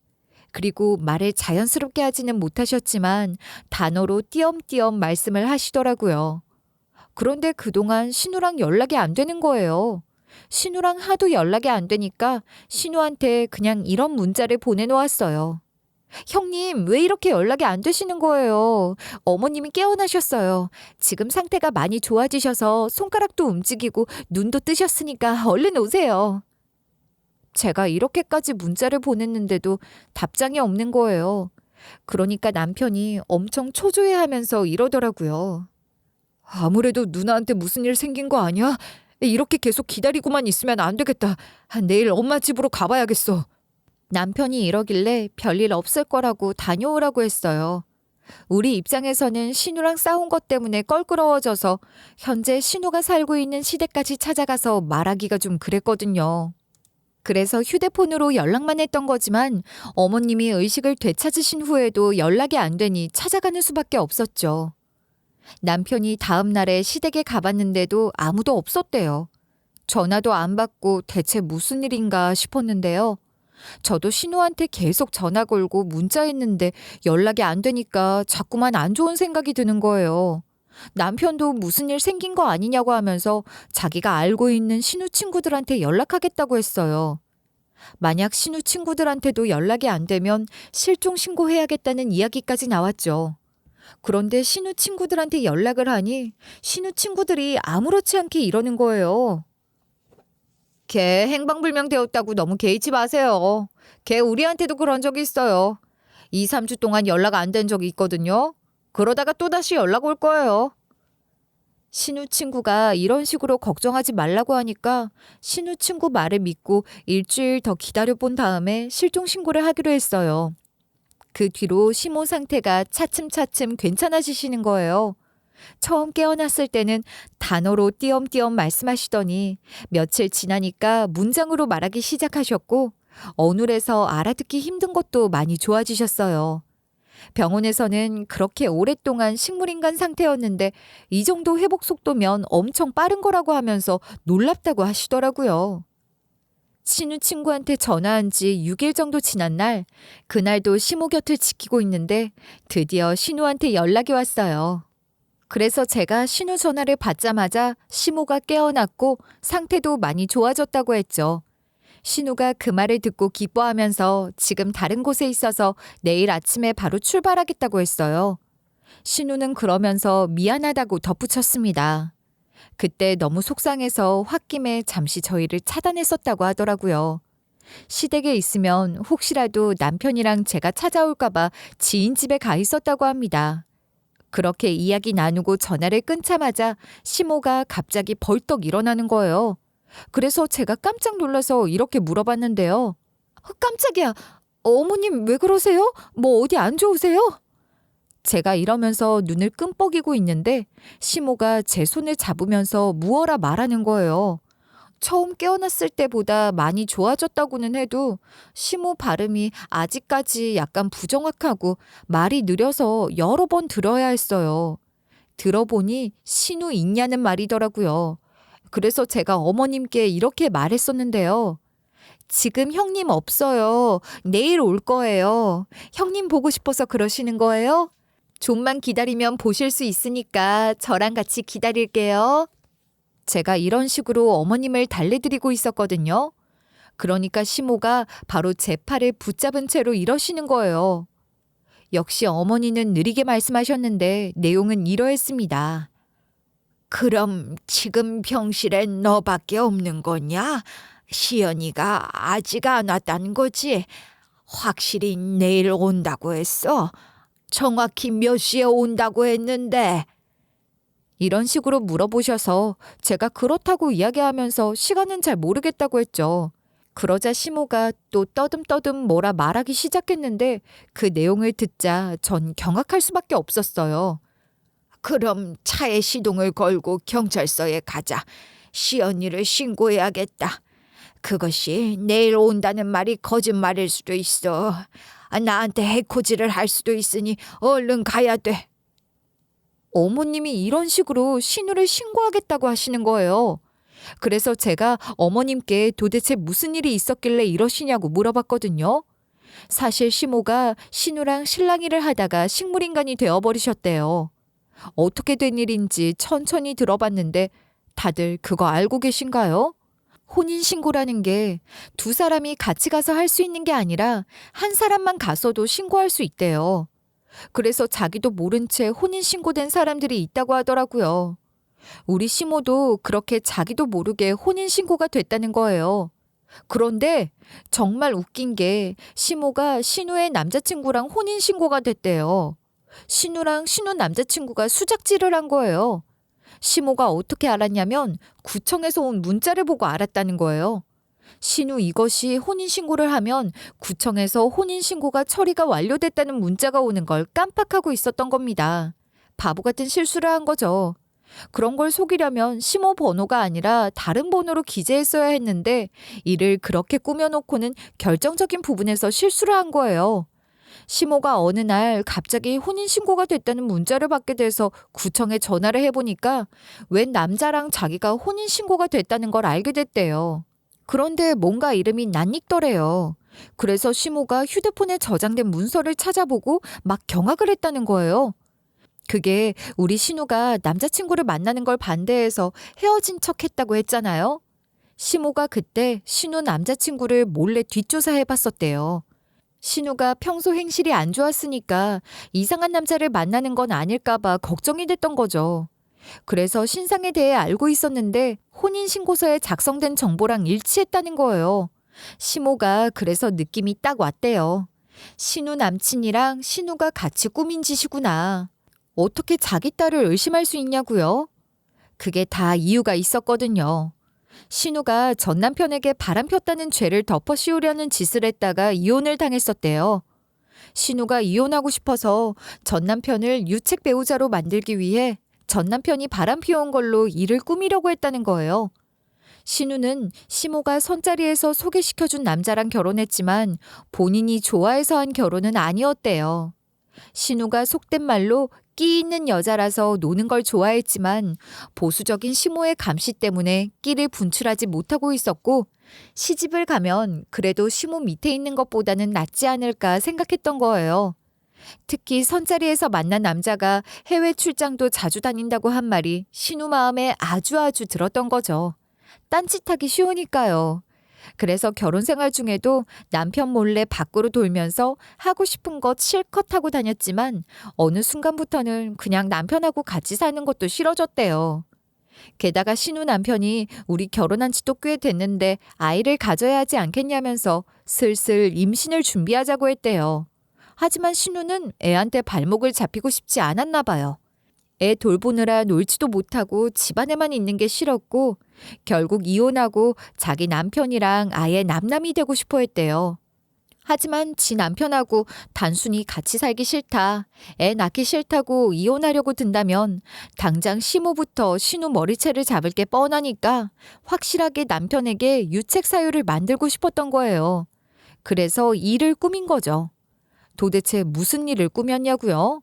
그리고 말을 자연스럽게 하지는 못하셨지만 단어로 띄엄띄엄 말씀을 하시더라고요. 그런데 그동안 신우랑 연락이 안 되는 거예요. 신우랑 하도 연락이 안 되니까 신우한테 그냥 이런 문자를 보내놓았어요. 형님, 왜 이렇게 연락이 안 되시는 거예요? 어머님이 깨어나셨어요. 지금 상태가 많이 좋아지셔서 손가락도 움직이고 눈도 뜨셨으니까 얼른 오세요. 제가 이렇게까지 문자를 보냈는데도 답장이 없는 거예요. 그러니까 남편이 엄청 초조해하면서 이러더라고요. 아무래도 누나한테 무슨 일 생긴 거 아니야? 이렇게 계속 기다리고만 있으면 안 되겠다. 내일 엄마 집으로 가봐야겠어. 남편이 이러길래 별일 없을 거라고 다녀오라고 했어요. 우리 입장에서는 신우랑 싸운 것 때문에 껄끄러워져서 현재 신우가 살고 있는 시댁까지 찾아가서 말하기가 좀 그랬거든요. 그래서 휴대폰으로 연락만 했던 거지만 어머님이 의식을 되찾으신 후에도 연락이 안 되니 찾아가는 수밖에 없었죠. 남편이 다음 날에 시댁에 가봤는데도 아무도 없었대요. 전화도 안 받고 대체 무슨 일인가 싶었는데요. 저도 신우한테 계속 전화 걸고 문자했는데 연락이 안 되니까 자꾸만 안 좋은 생각이 드는 거예요. 남편도 무슨 일 생긴 거 아니냐고 하면서 자기가 알고 있는 신우 친구들한테 연락하겠다고 했어요. 만약 신우 친구들한테도 연락이 안 되면 실종 신고해야겠다는 이야기까지 나왔죠. 그런데 신우 친구들한테 연락을 하니 신우 친구들이 아무렇지 않게 이러는 거예요. 걔 행방불명 되었다고 너무 개의치 마세요. 걔 우리한테도 그런 적이 있어요. 2, 3주 동안 연락 안 된 적이 있거든요. 그러다가 또다시 연락 올 거예요. 신우 친구가 이런 식으로 걱정하지 말라고 하니까 신우 친구 말을 믿고 일주일 더 기다려본 다음에 실종 신고를 하기로 했어요. 그 뒤로 시모 상태가 차츰차츰 괜찮아지시는 거예요. 처음 깨어났을 때는 단어로 띄엄띄엄 말씀하시더니 며칠 지나니까 문장으로 말하기 시작하셨고 어눌해서 알아듣기 힘든 것도 많이 좋아지셨어요. 병원에서는 그렇게 오랫동안 식물인간 상태였는데 이 정도 회복 속도면 엄청 빠른 거라고 하면서 놀랍다고 하시더라고요. 신우 친구한테 전화한 지 6일 정도 지난 날, 그날도 시모 곁을 지키고 있는데 드디어 신우한테 연락이 왔어요. 그래서 제가 신우 전화를 받자마자 시모가 깨어났고 상태도 많이 좋아졌다고 했죠. 신우가 그 말을 듣고 기뻐하면서 지금 다른 곳에 있어서 내일 아침에 바로 출발하겠다고 했어요. 신우는 그러면서 미안하다고 덧붙였습니다. 그때 너무 속상해서 홧김에 잠시 저희를 차단했었다고 하더라고요. 시댁에 있으면 혹시라도 남편이랑 제가 찾아올까봐 지인 집에 가 있었다고 합니다. 그렇게 이야기 나누고 전화를 끊자마자 시모가 갑자기 벌떡 일어나는 거예요. 그래서 제가 깜짝 놀라서 이렇게 물어봤는데요. 깜짝이야. 어머님 왜 그러세요? 뭐 어디 안 좋으세요? 제가 이러면서 눈을 끔뻑이고 있는데 시모가 제 손을 잡으면서 무어라 말하는 거예요. 처음 깨어났을 때보다 많이 좋아졌다고는 해도 시모 발음이 아직까지 약간 부정확하고 말이 느려서 여러 번 들어야 했어요. 들어보니 신우 있냐는 말이더라고요. 그래서 제가 어머님께 이렇게 말했었는데요. 지금 형님 없어요. 내일 올 거예요. 형님 보고 싶어서 그러시는 거예요? 좀만 기다리면 보실 수 있으니까 저랑 같이 기다릴게요. 제가 이런 식으로 어머님을 달래드리고 있었거든요. 그러니까 시모가 바로 제 팔을 붙잡은 채로 이러시는 거예요. 역시 어머니는 느리게 말씀하셨는데 내용은 이러했습니다. 그럼 지금 병실엔 너밖에 없는 거냐? 시연이가 아직 안 왔다는 거지? 확실히 내일 온다고 했어? 정확히 몇 시에 온다고 했는데? 이런 식으로 물어보셔서 제가 그렇다고 이야기하면서 시간은 잘 모르겠다고 했죠. 그러자 시모가 또 떠듬떠듬 뭐라 말하기 시작했는데 그 내용을 듣자 전 경악할 수밖에 없었어요. 그럼 차에 시동을 걸고 경찰서에 가자. 시연이를 신고해야겠다. 그것이 내일 온다는 말이 거짓말일 수도 있어. 나한테 해코지를 할 수도 있으니 얼른 가야 돼. 어머님이 이런 식으로 신우를 신고하겠다고 하시는 거예요. 그래서 제가 어머님께 도대체 무슨 일이 있었길래 이러시냐고 물어봤거든요. 사실 시모가 신우랑 실랑이를 하다가 식물인간이 되어버리셨대요. 어떻게 된 일인지 천천히 들어봤는데 다들 그거 알고 계신가요? 혼인신고라는 게 두 사람이 같이 가서 할 수 있는 게 아니라 한 사람만 가서도 신고할 수 있대요. 그래서 자기도 모른 채 혼인신고된 사람들이 있다고 하더라고요. 우리 시모도 그렇게 자기도 모르게 혼인신고가 됐다는 거예요. 그런데 정말 웃긴 게 시모가 신우의 남자친구랑 혼인신고가 됐대요. 신우랑 신우 남자친구가 수작질을 한 거예요. 시모가 어떻게 알았냐면 구청에서 온 문자를 보고 알았다는 거예요. 신우 이것이 혼인신고를 하면 구청에서 혼인신고가 처리가 완료됐다는 문자가 오는 걸 깜빡하고 있었던 겁니다. 바보 같은 실수를 한 거죠. 그런 걸 속이려면 시모 번호가 아니라 다른 번호로 기재했어야 했는데 이를 그렇게 꾸며놓고는 결정적인 부분에서 실수를 한 거예요. 시모가 어느 날 갑자기 혼인신고가 됐다는 문자를 받게 돼서 구청에 전화를 해보니까 웬 남자랑 자기가 혼인신고가 됐다는 걸 알게 됐대요. 그런데 뭔가 이름이 낯익더래요. 그래서 시모가 휴대폰에 저장된 문서를 찾아보고 막 경악을 했다는 거예요. 그게 우리 신우가 남자친구를 만나는 걸 반대해서 헤어진 척 했다고 했잖아요. 시모가 그때 신우 남자친구를 몰래 뒷조사해 봤었대요. 신우가 평소 행실이 안 좋았으니까 이상한 남자를 만나는 건 아닐까봐 걱정이 됐던 거죠. 그래서 신상에 대해 알고 있었는데 혼인신고서에 작성된 정보랑 일치했다는 거예요. 시모가 그래서 느낌이 딱 왔대요. 신우 남친이랑 신우가 같이 꾸민 짓이구나. 어떻게 자기 딸을 의심할 수 있냐고요? 그게 다 이유가 있었거든요. 신우가 전 남편에게 바람 폈다는 죄를 덮어 씌우려는 짓을 했다가 이혼을 당했었대요. 신우가 이혼하고 싶어서 전 남편을 유책 배우자로 만들기 위해 전 남편이 바람 피워온 걸로 일을 꾸미려고 했다는 거예요. 신우는 시모가 선자리에서 소개시켜준 남자랑 결혼했지만 본인이 좋아해서 한 결혼은 아니었대요. 신우가 속된 말로 끼 있는 여자라서 노는 걸 좋아했지만 보수적인 시모의 감시 때문에 끼를 분출하지 못하고 있었고 시집을 가면 그래도 시모 밑에 있는 것보다는 낫지 않을까 생각했던 거예요. 특히 선자리에서 만난 남자가 해외 출장도 자주 다닌다고 한 말이 신우 마음에 아주 들었던 거죠. 딴짓하기 쉬우니까요. 그래서 결혼 생활 중에도 남편 몰래 밖으로 돌면서 하고 싶은 것 실컷 하고 다녔지만 어느 순간부터는 그냥 남편하고 같이 사는 것도 싫어졌대요. 게다가 신우 남편이 우리 결혼한 지도 꽤 됐는데 아이를 가져야 하지 않겠냐면서 슬슬 임신을 준비하자고 했대요. 하지만 신우는 애한테 발목을 잡히고 싶지 않았나 봐요. 애 돌보느라 놀지도 못하고 집안에만 있는 게 싫었고 결국 이혼하고 자기 남편이랑 아예 남남이 되고 싶어 했대요. 하지만 지 남편하고 단순히 같이 살기 싫다, 애 낳기 싫다고 이혼하려고 든다면 당장 시모부터 신우 머리채를 잡을 게 뻔하니까 확실하게 남편에게 유책 사유를 만들고 싶었던 거예요. 그래서 일을 꾸민 거죠. 도대체 무슨 일을 꾸몄냐고요?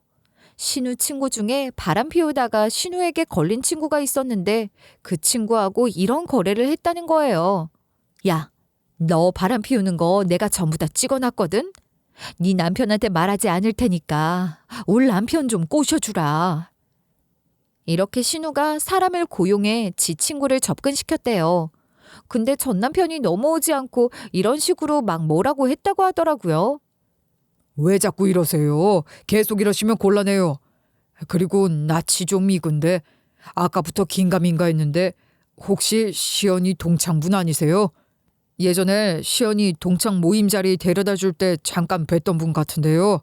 신우 친구 중에 바람 피우다가 신우에게 걸린 친구가 있었는데 그 친구하고 이런 거래를 했다는 거예요. 야, 너 바람 피우는 거 내가 전부 다 찍어놨거든? 네 남편한테 말하지 않을 테니까 올 남편 좀 꼬셔주라. 이렇게 신우가 사람을 고용해 지 친구를 접근시켰대요. 근데 전 남편이 넘어오지 않고 이런 식으로 막 뭐라고 했다고 하더라고요. 왜 자꾸 이러세요? 계속 이러시면 곤란해요. 그리고 낯이 좀 익은데 아까부터 긴가민가 했는데 혹시 시연이 동창분 아니세요? 예전에 시연이 동창 모임 자리 데려다 줄 때 잠깐 뵀던 분 같은데요.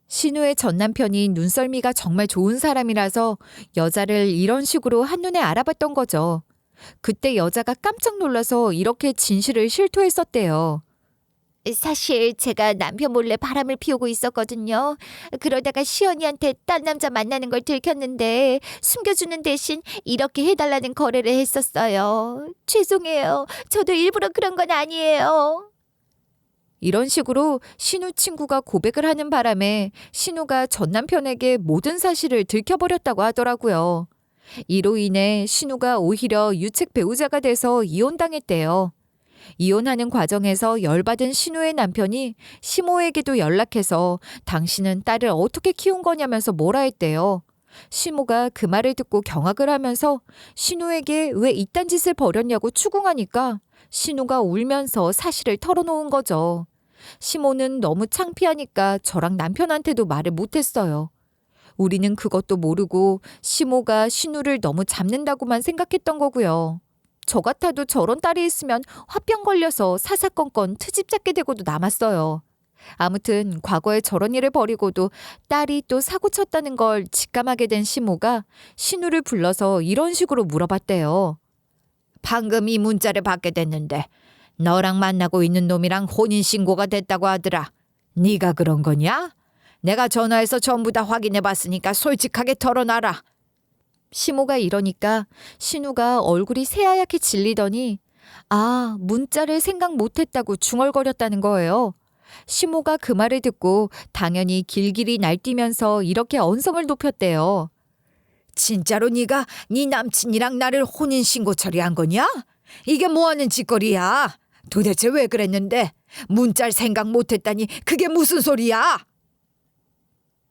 신우의 전 남편이 눈썰미가 정말 좋은 사람이라서 여자를 이런 식으로 한눈에 알아봤던 거죠. 그때 여자가 깜짝 놀라서 이렇게 진실을 실토했었대요. 사실 제가 남편 몰래 바람을 피우고 있었거든요. 그러다가 시연이한테 딴 남자 만나는 걸 들켰는데 숨겨주는 대신 이렇게 해달라는 거래를 했었어요. 죄송해요. 저도 일부러 그런 건 아니에요. 이런 식으로 신우 친구가 고백을 하는 바람에 신우가 전 남편에게 모든 사실을 들켜버렸다고 하더라고요. 이로 인해 신우가 오히려 유책 배우자가 돼서 이혼당했대요. 이혼하는 과정에서 열받은 신우의 남편이 시모에게도 연락해서 당신은 딸을 어떻게 키운 거냐면서 뭐라 했대요. 시모가 그 말을 듣고 경악을 하면서 신우에게 왜 이딴 짓을 벌였냐고 추궁하니까 신우가 울면서 사실을 털어놓은 거죠. 시모는 너무 창피하니까 저랑 남편한테도 말을 못했어요. 우리는 그것도 모르고 시모가 신우를 너무 잡는다고만 생각했던 거고요. 저 같아도 저런 딸이 있으면 화병 걸려서 사사건건 트집 잡게 되고도 남았어요. 아무튼 과거에 저런 일을 벌이고도 딸이 또 사고 쳤다는 걸 직감하게 된 시모가 신우를 불러서 이런 식으로 물어봤대요. 방금 이 문자를 받게 됐는데 너랑 만나고 있는 놈이랑 혼인신고가 됐다고 하더라. 네가 그런 거냐? 내가 전화해서 전부 다 확인해봤으니까 솔직하게 털어놔라. 시모가 이러니까 신우가 얼굴이 새하얗게 질리더니 아, 문자를 생각 못했다고 중얼거렸다는 거예요. 시모가 그 말을 듣고 당연히 길길이 날뛰면서 이렇게 언성을 높였대요. 진짜로 네가 네 남친이랑 나를 혼인신고 처리한 거냐? 이게 뭐하는 짓거리야? 도대체 왜 그랬는데? 문자를 생각 못했다니 그게 무슨 소리야?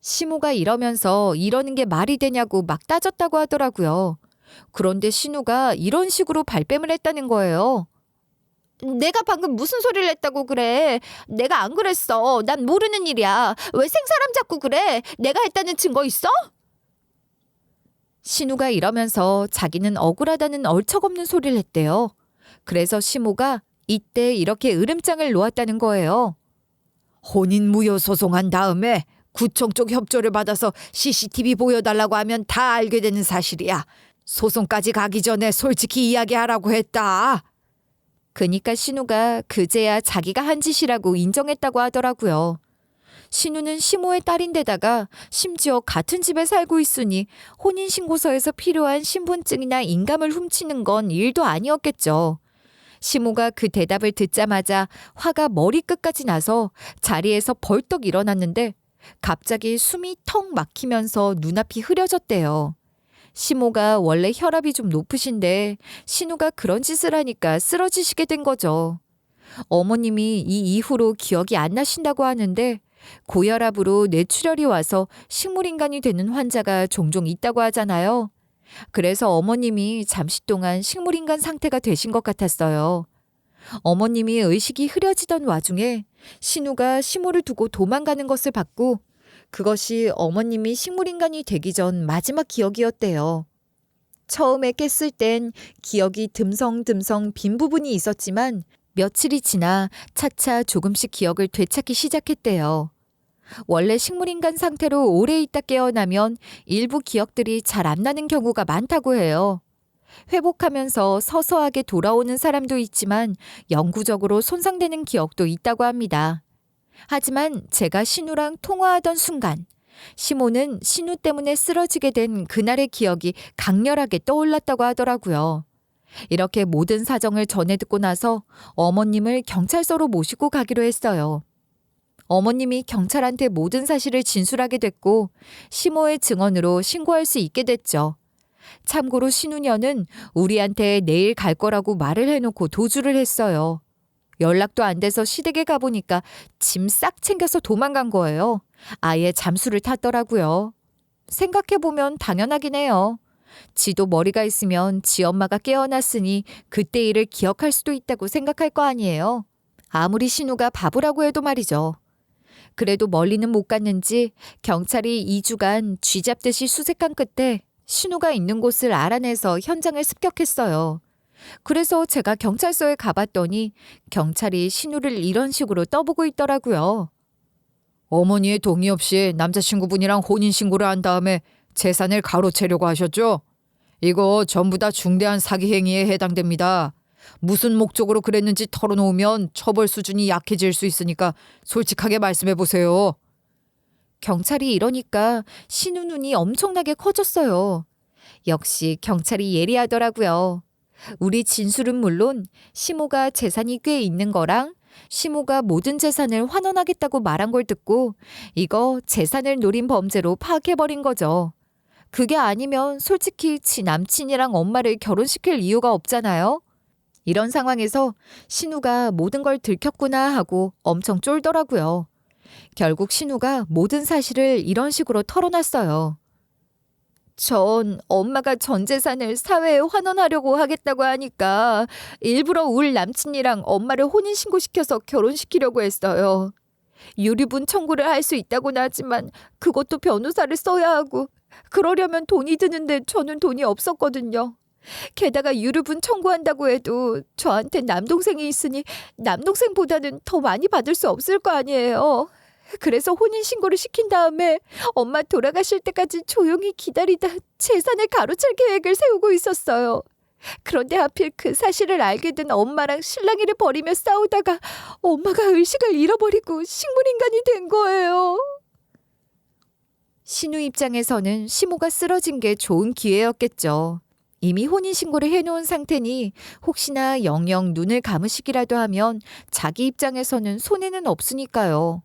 시모가 이러면서 이러는 게 말이 되냐고 막 따졌다고 하더라고요. 그런데 신우가 이런 식으로 발뺌을 했다는 거예요. 내가 방금 무슨 소리를 했다고 그래? 내가 안 그랬어. 난 모르는 일이야. 왜 생사람 잡고 그래? 내가 했다는 증거 있어? 신우가 이러면서 자기는 억울하다는 얼척없는 소리를 했대요. 그래서 시모가 이때 이렇게 으름장을 놓았다는 거예요. 혼인 무효 소송한 다음에 구청 쪽 협조를 받아서 CCTV 보여달라고 하면 다 알게 되는 사실이야. 소송까지 가기 전에 솔직히 이야기하라고 했다. 그니까 신우가 그제야 자기가 한 짓이라고 인정했다고 하더라고요. 신우는 시모의 딸인데다가 심지어 같은 집에 살고 있으니 혼인신고서에서 필요한 신분증이나 인감을 훔치는 건 일도 아니었겠죠. 시모가 그 대답을 듣자마자 화가 머리끝까지 나서 자리에서 벌떡 일어났는데 갑자기 숨이 턱 막히면서 눈앞이 흐려졌대요. 시모가 원래 혈압이 좀 높으신데 신우가 그런 짓을 하니까 쓰러지시게 된 거죠. 어머님이 이 이후로 기억이 안 나신다고 하는데 고혈압으로 뇌출혈이 와서 식물인간이 되는 환자가 종종 있다고 하잖아요. 그래서 어머님이 잠시 동안 식물인간 상태가 되신 것 같았어요. 어머님이 의식이 흐려지던 와중에 신우가 시모를 두고 도망가는 것을 봤고 그것이 어머님이 식물인간이 되기 전 마지막 기억이었대요. 처음에 깼을 땐 기억이 듬성듬성 빈 부분이 있었지만 며칠이 지나 차차 조금씩 기억을 되찾기 시작했대요. 원래 식물인간 상태로 오래 있다 깨어나면 일부 기억들이 잘 안 나는 경우가 많다고 해요. 회복하면서 서서하게 돌아오는 사람도 있지만 영구적으로 손상되는 기억도 있다고 합니다. 하지만 제가 신우랑 통화하던 순간 시모는 신우 때문에 쓰러지게 된 그날의 기억이 강렬하게 떠올랐다고 하더라고요. 이렇게 모든 사정을 전해 듣고 나서 어머님을 경찰서로 모시고 가기로 했어요. 어머님이 경찰한테 모든 사실을 진술하게 됐고 시모의 증언으로 신고할 수 있게 됐죠. 참고로 신우녀는 우리한테 내일 갈 거라고 말을 해놓고 도주를 했어요. 연락도 안 돼서 시댁에 가보니까 짐 싹 챙겨서 도망간 거예요. 아예 잠수를 탔더라고요. 생각해보면 당연하긴 해요. 지도 머리가 있으면 지 엄마가 깨어났으니 그때 일을 기억할 수도 있다고 생각할 거 아니에요. 아무리 신우가 바보라고 해도 말이죠. 그래도 멀리는 못 갔는지 경찰이 2주간 쥐잡듯이 수색한 끝에 신우가 있는 곳을 알아내서 현장을 습격했어요. 그래서 제가 경찰서에 가봤더니 경찰이 신우를 이런 식으로 떠보고 있더라고요. 어머니의 동의 없이 남자친구분이랑 혼인신고를 한 다음에 재산을 가로채려고 하셨죠? 이거 전부 다 중대한 사기 행위에 해당됩니다. 무슨 목적으로 그랬는지 털어놓으면 처벌 수준이 약해질 수 있으니까 솔직하게 말씀해 보세요. 경찰이 이러니까 신우 눈이 엄청나게 커졌어요. 역시 경찰이 예리하더라고요. 우리 진술은 물론 시모가 재산이 꽤 있는 거랑 시모가 모든 재산을 환원하겠다고 말한 걸 듣고 이거 재산을 노린 범죄로 파악해버린 거죠. 그게 아니면 솔직히 지 남친이랑 엄마를 결혼시킬 이유가 없잖아요. 이런 상황에서 신우가 모든 걸 들켰구나 하고 엄청 쫄더라고요. 결국 신우가 모든 사실을 이런 식으로 털어놨어요. 전 엄마가 전 재산을 사회에 환원하려고 하겠다고 하니까 일부러 울 남친이랑 엄마를 혼인신고시켜서 결혼시키려고 했어요. 유류분 청구를 할 수 있다고는 하지만 그것도 변호사를 써야 하고 그러려면 돈이 드는데 저는 돈이 없었거든요. 게다가 유류분 청구한다고 해도 저한테 남동생이 있으니 남동생보다는 더 많이 받을 수 없을 거 아니에요. 그래서 혼인신고를 시킨 다음에 엄마 돌아가실 때까지 조용히 기다리다 재산을 가로챌 계획을 세우고 있었어요. 그런데 하필 그 사실을 알게 된 엄마랑 실랑이를 벌이며 싸우다가 엄마가 의식을 잃어버리고 식물인간이 된 거예요. 신우 입장에서는 시모가 쓰러진 게 좋은 기회였겠죠. 이미 혼인신고를 해놓은 상태니 혹시나 영영 눈을 감으시기라도 하면 자기 입장에서는 손해는 없으니까요.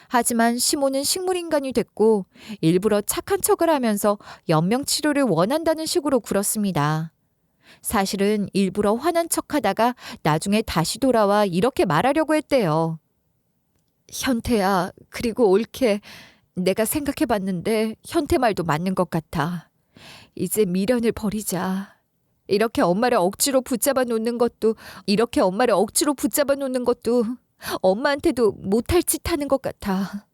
하지만 시모는 식물인간이 됐고 일부러 착한 척을 하면서 연명치료를 원한다는 식으로 굴었습니다. 사실은 일부러 화난 척하다가 나중에 다시 돌아와 이렇게 말하려고 했대요. 현태야, 그리고 올케, 내가 생각해봤는데 현태 말도 맞는 것 같아. 이제 미련을 버리자. 이렇게 엄마를 억지로 붙잡아 놓는 것도 엄마한테도 못할 짓 하는 것 같아.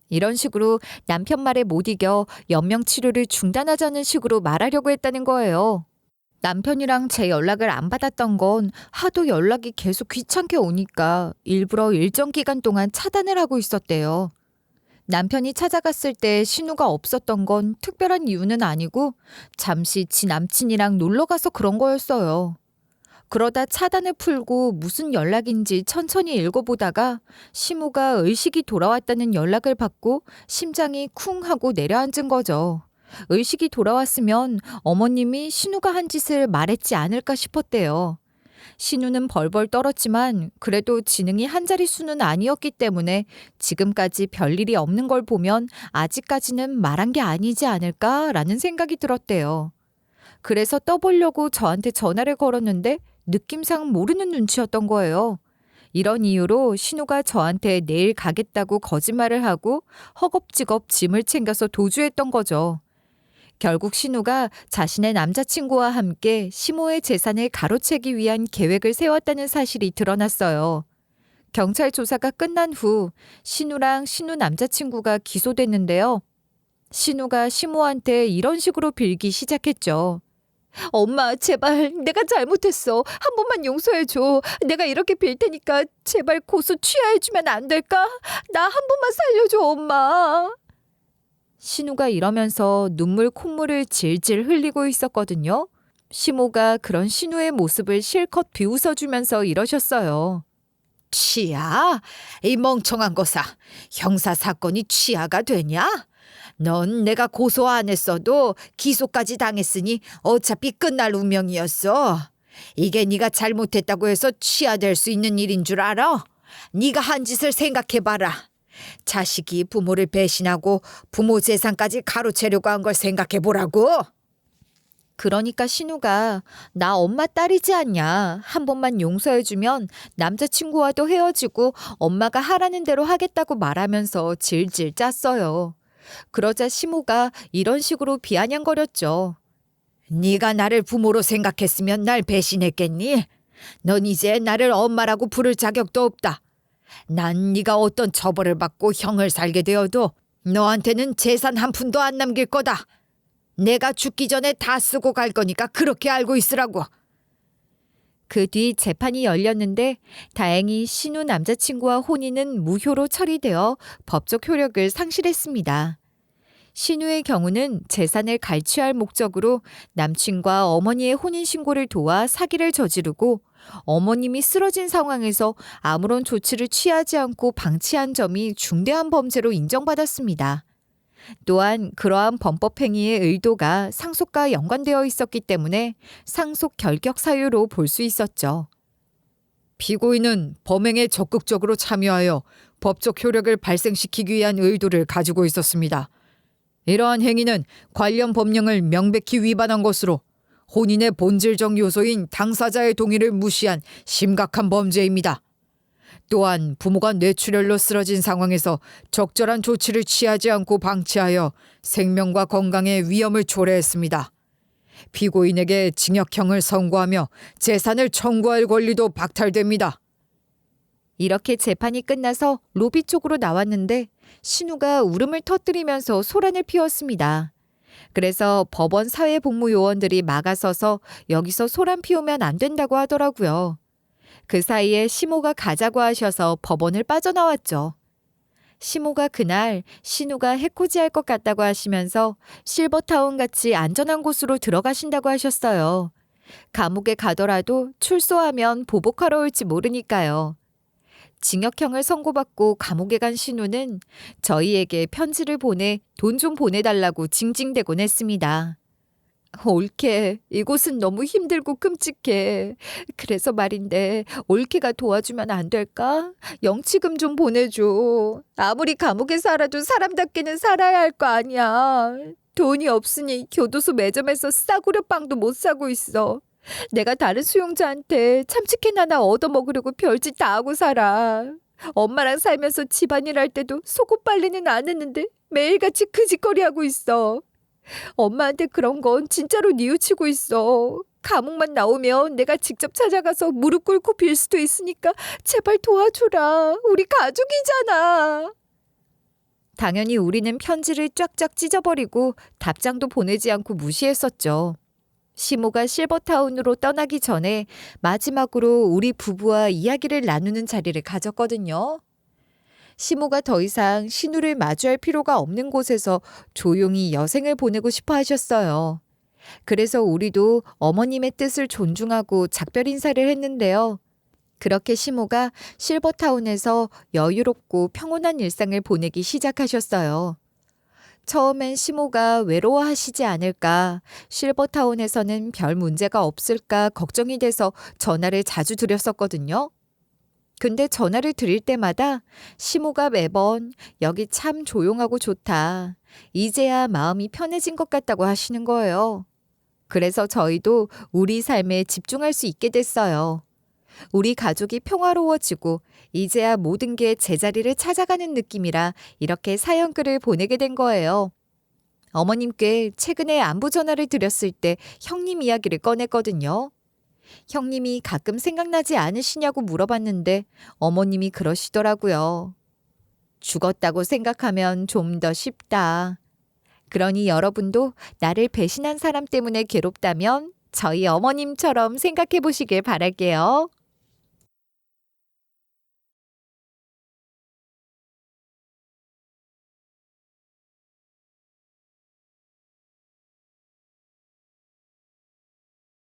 이런 식으로 남편 말에 못 이겨 연명치료를 중단하자는 식으로 말하려고 했다는 거예요. 남편이랑 제 연락을 안 받았던 건 하도 연락이 계속 귀찮게 오니까 일부러 일정 기간 동안 차단을 하고 있었대요. 남편이 찾아갔을 때 신우가 없었던 건 특별한 이유는 아니고 잠시 지 남친이랑 놀러 가서 그런 거였어요. 그러다 차단을 풀고 무슨 연락인지 천천히 읽어보다가 시모가 의식이 돌아왔다는 연락을 받고 심장이 쿵 하고 내려앉은 거죠. 의식이 돌아왔으면 어머님이 신우가 한 짓을 말했지 않을까 싶었대요. 신우는 벌벌 떨었지만 그래도 지능이 한 자릿수는 아니었기 때문에 지금까지 별일이 없는 걸 보면 아직까지는 말한 게 아니지 않을까라는 생각이 들었대요. 그래서 떠보려고 저한테 전화를 걸었는데 느낌상 모르는 눈치였던 거예요. 이런 이유로 신우가 저한테 내일 가겠다고 거짓말을 하고 허겁지겁 짐을 챙겨서 도주했던 거죠. 결국 신우가 자신의 남자친구와 함께 시모의 재산을 가로채기 위한 계획을 세웠다는 사실이 드러났어요. 경찰 조사가 끝난 후 신우랑 신우 남자친구가 기소됐는데요. 신우가 시모한테 이런 식으로 빌기 시작했죠. 엄마, 제발 내가 잘못했어. 한 번만 용서해줘. 내가 이렇게 빌 테니까 제발 고소 취하해주면 안 될까? 나 한 번만 살려줘, 엄마. 신우가 이러면서 눈물 콧물을 질질 흘리고 있었거든요. 시모가 그런 신우의 모습을 실컷 비웃어주면서 이러셨어요. 치아? 이 멍청한 거사. 형사사건이 치아가 되냐? 넌 내가 고소 안 했어도 기소까지 당했으니 어차피 끝날 운명이었어. 이게 네가 잘못했다고 해서 치아될 수 있는 일인 줄 알아? 네가 한 짓을 생각해봐라. 자식이 부모를 배신하고 부모 재산까지 가로채려고 한 걸 생각해보라고. 그러니까 신우가 나 엄마 딸이지 않냐. 한 번만 용서해주면 남자친구와도 헤어지고 엄마가 하라는 대로 하겠다고 말하면서 질질 짰어요. 그러자 시모가 이런 식으로 비아냥거렸죠. 네가 나를 부모로 생각했으면 날 배신했겠니? 넌 이제 나를 엄마라고 부를 자격도 없다. 난 네가 어떤 처벌을 받고 형을 살게 되어도 너한테는 재산 한 푼도 안 남길 거다. 내가 죽기 전에 다 쓰고 갈 거니까 그렇게 알고 있으라고. 그 뒤 재판이 열렸는데 다행히 신우 남자친구와 혼인은 무효로 처리되어 법적 효력을 상실했습니다. 신우의 경우는 재산을 갈취할 목적으로 남친과 어머니의 혼인신고를 도와 사기를 저지르고 어머님이 쓰러진 상황에서 아무런 조치를 취하지 않고 방치한 점이 중대한 범죄로 인정받았습니다. 또한 그러한 범법행위의 의도가 상속과 연관되어 있었기 때문에 상속 결격 사유로 볼 수 있었죠. 피고인은 범행에 적극적으로 참여하여 법적 효력을 발생시키기 위한 의도를 가지고 있었습니다. 이러한 행위는 관련 법령을 명백히 위반한 것으로 혼인의 본질적 요소인 당사자의 동의를 무시한 심각한 범죄입니다. 또한 부모가 뇌출혈로 쓰러진 상황에서 적절한 조치를 취하지 않고 방치하여 생명과 건강에 위험을 초래했습니다. 피고인에게 징역형을 선고하며 재산을 청구할 권리도 박탈됩니다. 이렇게 재판이 끝나서 로비 쪽으로 나왔는데 신우가 울음을 터뜨리면서 소란을 피웠습니다. 그래서 법원 사회복무요원들이 막아서서 여기서 소란 피우면 안 된다고 하더라고요. 그 사이에 시모가 가자고 하셔서 법원을 빠져나왔죠. 시모가 그날 신우가 해코지할 것 같다고 하시면서 실버타운 같이 안전한 곳으로 들어가신다고 하셨어요. 감옥에 가더라도 출소하면 보복하러 올지 모르니까요. 징역형을 선고받고 감옥에 간 신우는 저희에게 편지를 보내 돈 좀 보내달라고 징징대곤 했습니다. 올케, 이곳은 너무 힘들고 끔찍해. 그래서 말인데 올케가 도와주면 안 될까? 영치금 좀 보내줘. 아무리 감옥에 살아도 사람답게는 살아야 할 거 아니야. 돈이 없으니 교도소 매점에서 싸구려 빵도 못 사고 있어. 내가 다른 수용자한테 참치캔 하나 얻어먹으려고 별짓 다 하고 살아. 엄마랑 살면서 집안일 할 때도 속옷 빨래는 안 했는데 매일같이 그 짓거리 하고 있어. 엄마한테 그런 건 진짜로 뉘우치고 있어. 감옥만 나오면 내가 직접 찾아가서 무릎 꿇고 빌 수도 있으니까 제발 도와줘라. 우리 가족이잖아. 당연히 우리는 편지를 쫙쫙 찢어버리고 답장도 보내지 않고 무시했었죠. 시모가 실버타운으로 떠나기 전에 마지막으로 우리 부부와 이야기를 나누는 자리를 가졌거든요. 시모가 더 이상 신우를 마주할 필요가 없는 곳에서 조용히 여생을 보내고 싶어 하셨어요. 그래서 우리도 어머님의 뜻을 존중하고 작별 인사를 했는데요. 그렇게 시모가 실버타운에서 여유롭고 평온한 일상을 보내기 시작하셨어요. 처음엔 시모가 외로워하시지 않을까, 실버타운에서는 별 문제가 없을까 걱정이 돼서 전화를 자주 드렸었거든요. 근데 전화를 드릴 때마다 시모가 매번 여기 참 조용하고 좋다. 이제야 마음이 편해진 것 같다고 하시는 거예요. 그래서 저희도 우리 삶에 집중할 수 있게 됐어요. 우리 가족이 평화로워지고 이제야 모든 게 제자리를 찾아가는 느낌이라 이렇게 사연글을 보내게 된 거예요. 어머님께 최근에 안부 전화를 드렸을 때 형님 이야기를 꺼냈거든요. 형님이 가끔 생각나지 않으시냐고 물어봤는데 어머님이 그러시더라고요. 죽었다고 생각하면 좀 더 쉽다. 그러니 여러분도 나를 배신한 사람 때문에 괴롭다면 저희 어머님처럼 생각해 보시길 바랄게요.